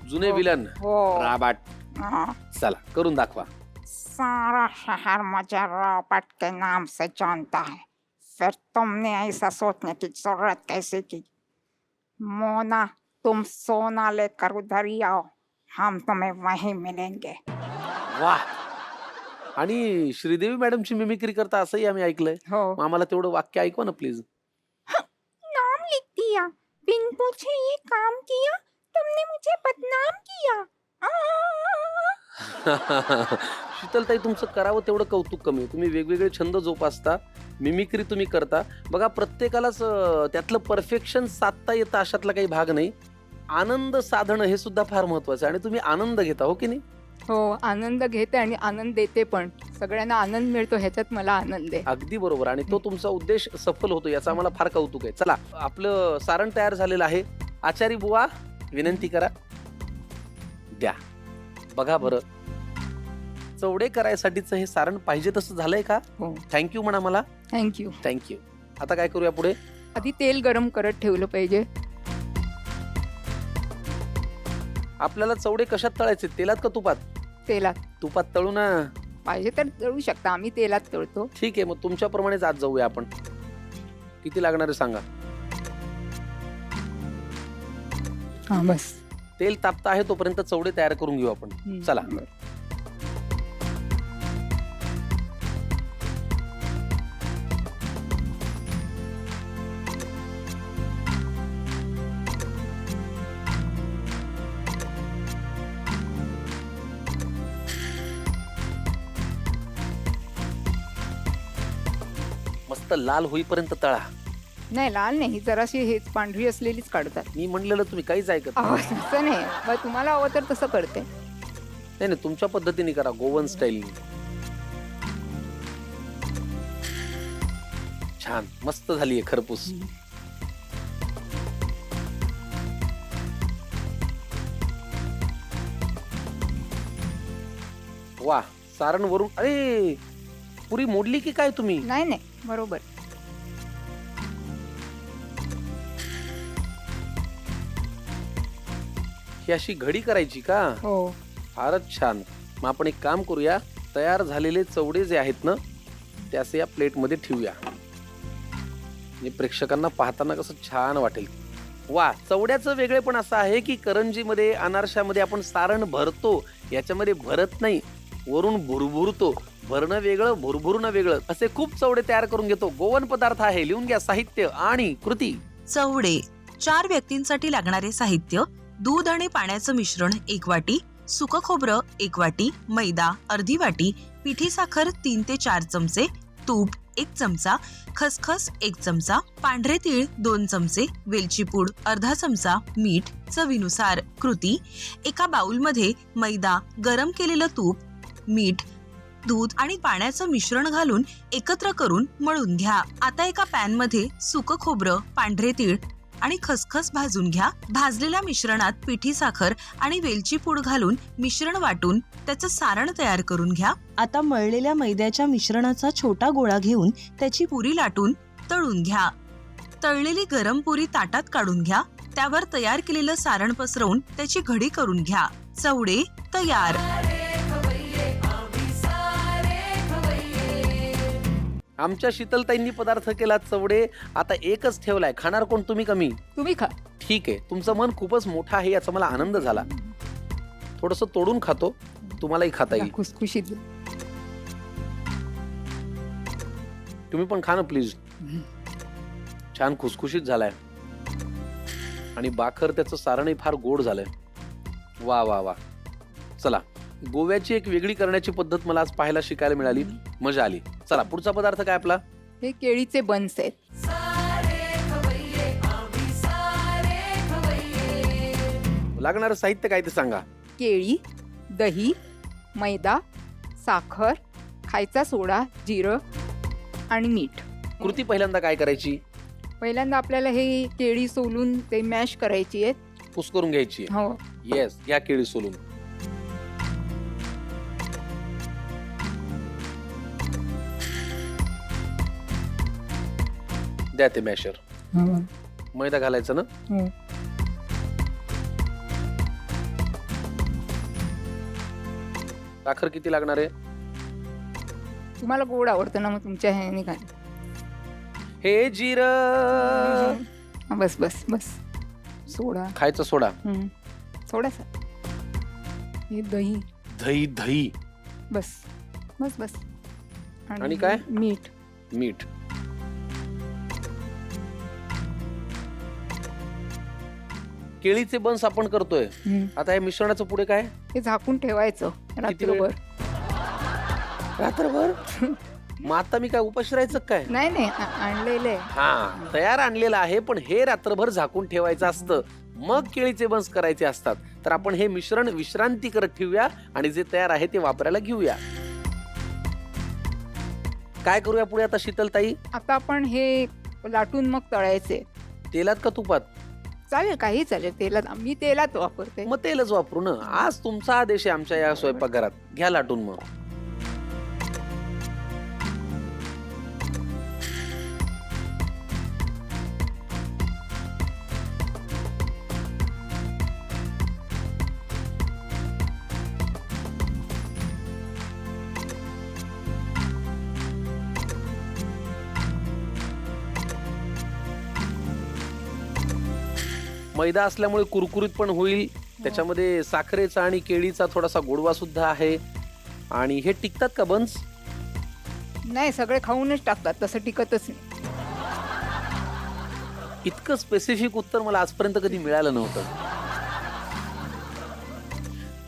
जुने villain Rabat. चला करून दाखवा. सारा शहर मुझे रॉबर्ट के नाम से जानता है, फिर तुमने ऐसा सोचने की जरूरत कैसे की? मोना, तुम सोना लेकर उधर ही आओ, हम तुम्हें वहीं मिलेंगे. वाह. आणि श्रीदेवी मॅडमची मिमिक्री करता असंही आम्ही ऐकलंय. हो. आम्हाला तेवढं वाक्य ऐकवा ना प्लीज. नाम लिख दिया, बिन पूछे ये काम किया, तुमने मुझे बदनाम किया. शीतलताई, तुमचं करावं तेवढं कौतुक कमी. तुम्ही वेगवेगळे छंद जोपासता, मिमिक्री तुम्ही करता. बघा, प्रत्येकालाच त्यातलं परफेक्शन साधता येतं अशातला काही भाग नाही. आनंद साधणं हे सुद्धा फार महत्वाचं आहे आणि तुम्ही आनंद घेता, हो की नाही? हो, आनंद घेते आणि आनंद देते पण. सगळ्यांना आनंद मिळतो ह्याच्यात मला आनंद आहे. अगदी बरोबर. आणि तो तुमचा उद्देश सफल होतो याचा आम्हाला फार कौतुक आहे. चला, आपलं सारण तयार झालेलं आहे. आचारी बुवा, विनंती करा. द्या. बघा बरं, चवडे करायसाठीचं हे सारण पाहिजे तसं झालंय का? हो. थँक्यू म्हणा मला. थँक्यू. थँक्यू. आता काय करूया पुढे? आधी तेल गरम करत ठेवलं पाहिजे. आपल्याला चवडे कशात तळायचे, तेलात का तुपात? तेलात. तुपात तळू ना. पाहिजे तर तळू शकता, आम्ही तेलात तळतो. ठीक आहे, मग तुमच्याप्रमाणेच आज जाऊया आपण. किती लागणार आहे सांगा. हा बस. तेल तापता आहे तोपर्यंत चवडे तयार करून घेऊ आपण. चला. मस्त लाल होईपर्यंत तळा. नाही, लाल नाही, जराशी हेच पांढरी असलेलीच काढतात. मी म्हणलेलं तुम्ही काहीच ऐकत अहो, नाही. तसं नाही, मग तुम्हाला हवं तर तसं करते. नाही, तुमच्या पद्धतीने करा, गोवन स्टाईल. छान, मस्त झालीये खरपूस. वा, सारण वरून. अरे, पुरी मोडली की काय तुम्ही? नाही नाही, बरोबर. ही अशी घडी करायची का? हो. फारच छान. मग आपण एक काम करूया, तयार झालेले चवडे जे आहेत ना ते असे या प्लेटमध्ये ठेवूया. म्हणजे प्रेक्षकांना पाहताना कसं छान वाटेल. वा, चवड्याचं वेगळे पण असं आहे की करंजीमध्ये, अनारशामध्ये आपण सारण भरतो, याच्यामध्ये भरत नाही, वरून भुरभुरतो. भरणं वेगळं, भुरभुरणं वेगळं, असे खूप चवडे तयार करून घेतो. गोवन पदार्थ आहे. लिहून घ्या साहित्य आणि कृती. चवडे 4 व्यक्तींसाठी लागणारे साहित्य: दूध आणि पाण्याचं मिश्रण 1 वाटी, सुकं खोबरं 1 वाटी, मैदा अर्धी वाटी, पिठी साखर 3 ते 4 चमचे, तूप 1 चमचा, खसखस 1 चमचा, पांढरे तीळ 2 चमचे, वेलची पूड अर्धा चमचा, मीठ चवीनुसार. कृती: एका बाउलमध्ये मैदा, गरम केलेलं तूप, मीठ, दूध आणि पाण्याचं मिश्रण घालून एकत्र करून मळून घ्या. आता एका पॅन मध्ये सुकं खोबरं, पांढरे तीळ आणि खसखस भाजून घ्या. भाजलेल्या मिश्रणात पिठी साखर आणि वेलची पूड घालून मिश्रण वाटून त्याचं सारण तयार करून घ्या. आता मळलेल्या मैद्याच्या मिश्रणाचा छोटा गोळा घेऊन त्याची पुरी लाटून तळून घ्या. तळलेली गरम पुरी ताटात काढून घ्या. त्यावर तयार केलेलं सारण पसरवून त्याची घडी करून घ्या. चवडे तयार. आमच्या शीतलताईंनी पदार्थ केला चवडे. आता एकच ठेवलाय, खाणार कोण? तुम्ही कमी? तुम्ही खा. ठीक आहे, तुमचं मन खूपच मोठं आहे याचा मला आनंद झाला. थोडस तोडून खातो, तुम्हालाही खाता येईल. खुसखुशीत. तुम्ही पण खा ना प्लीज. छान खुसखुशीत झालाय आणि बाखर त्याचं सारणही फार गोड झालंय. वा वा वा. चला, गोव्याची एक वेगळी करण्याची पद्धत मला आज पाहायला शिकायला मिळाली. मजा आली. चला, पुढचा पदार्थ काय आपला? हे केळीचे बन्स आहेत. लागणारं साहित्य काय ते सांगा. केळी, दही, मैदा, साखर, खायचा सोडा, जिरं आणि मीठ. कृती पहिल्यांदा काय करायची? पहिल्यांदा आपल्याला हे केळी सोलून ते मॅश करायची आहेत. पुस करून घ्यायची. हो. येस, घ्या केळी सोलून. द्या ते मॅशर. मैदा घालायचं ना? साखर किती लागणार आहे? तुम्हाला गोड आवडतं ना, मग तुमच्या ह्याने घाल. हे जिरं. बस बस बस. सोडा. खायचा सोडा. थोडासा. हे दही. दही दही. बस बस बस. आणि काय? मीठ. मीठ. केळीचे बन्स आपण करतोय. आता हे मिश्रणाचं पुढे काय? हे झाकून ठेवायचं रात्रभर. रात्रभर? मग आता मी काय उपाशी राहायचं काय? नाही नाही, आणलेले. हा, तयार आणलेलं आहे, पण हे रात्रभर झाकून ठेवायचं असतं. मग केळीचे बन्स करायचे असतात. तर आपण हे मिश्रण विश्रांती करत ठेवूया आणि जे तयार आहे ते वापरायला घेऊया. काय करूया पुढे आता शीतलताई? आता आपण हे लाटून मग तळायचे. तेलात का तुपात? चालेल, काही चालेल. तेलात, मी तेलात वापरते. मग तेलच वापरू ना. आज तुमचा आदेश आहे आमच्या या स्वयंपाकघरात. घ्या लाटून मग. मैदा असल्यामुळे कुरकुरीत पण होईल. त्याच्यामध्ये साखरेचा आणि केळीचा थोडासा गोडवा सुद्धा आहे. आणि हे टिकतात का बन्स? नाही, सगळे खाऊनच टाकतात, तसं टिकतच नाही. इतकं स्पेसिफिक उत्तर मला आजपर्यंत कधी मिळालं नव्हतं.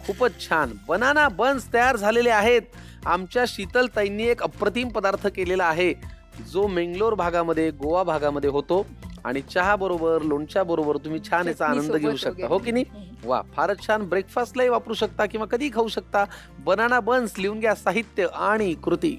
खूपच छान. बनाना बन्स तयार झालेले आहेत. आमच्या शीतलताईंनी एक अप्रतिम पदार्थ केलेला आहे, जो मेंगलोर भागामध्ये, गोवा भागामध्ये होतो. आणि चहा बरोबर, लोणच्या बरोबर तुम्ही छान याचा आनंद घेऊ शकता, हो की नाही? वा, फारच छान. ब्रेकफास्टलाही वापरू शकता किंवा कधी खाऊ शकता. बनाना बन्स लिहून घ्या. साहित्य आणि कृती.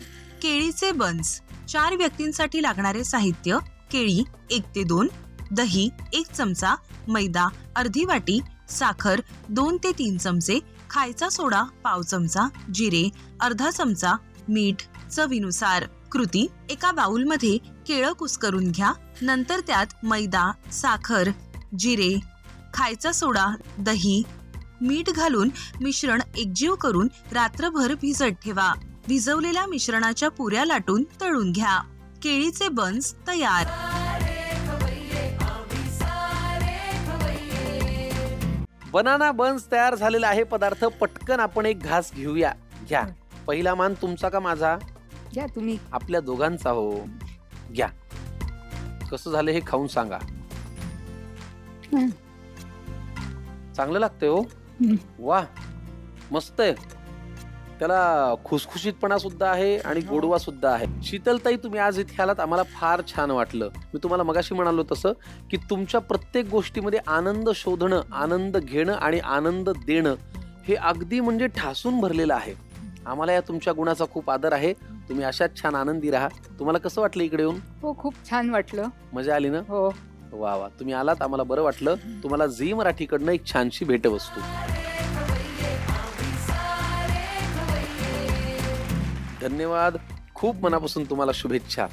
केळीचे बन्स. 4 व्यक्तींसाठी लागणारे साहित्य: केळी 1 ते 2, दही 1 चमचा, मैदा अर्धी वाटी, साखर 2 ते 3 चमचे, खायचा सोडा पाव चमचा, जिरे अर्धा चमचा, मीठ चवीनुसार. कृती: एका बाउलमध्ये केळं कुस्करून घ्या. नंतर त्यात मैदा, साखर, जिरे, खायचा सोडा, दही, मीठ घालून मिश्रण एकजीव करून रात्रभर भिजत ठेवा. भिजवलेल्या मिश्रणाच्या पुऱ्या लाटून तळून घ्या. केळीचे बन्स तयार. बनाना बन्स तयार झालेला आहे पदार्थ. पटकन आपण एक घास घेऊया. घ्या. पहिला मान तुमचा का माझा? घ्या तुम्ही. आपल्या दोघांचा हो. घ्या. कसं झालं हे खाऊन सांगा. चांगलं लागतंय हो. वा, मस्त आहे. त्याला खुसखुशीतपणा सुद्धा आहे आणि गोडवा सुद्धा आहे. शीतलताई, तुम्ही आज इथे आलात, आम्हाला फार छान वाटलं. मी तुम्हाला मगाशी म्हणालो तसं की तुमच्या प्रत्येक गोष्टीमध्ये आनंद शोधणं, आनंद घेणं आणि आनंद देणं हे अगदी म्हणजे ठासून भरलेलं आहे. आम्हाला या तुमच्या गुणाचा खूप आदर आहे. तुम्ही अशाच छान आनंदी राहा. तुम्हाला कसं वाटलं इकडे येऊन? हो, खूप छान वाटलं. मजा आली ना? हो. वा वा, तुम्ही आलात, आम्हाला बरं वाटलं. तुम्हाला झी मराठीकडनं एक छानशी भेटवस्तू. धन्यवाद. खूप मनापासून तुम्हाला शुभेच्छा.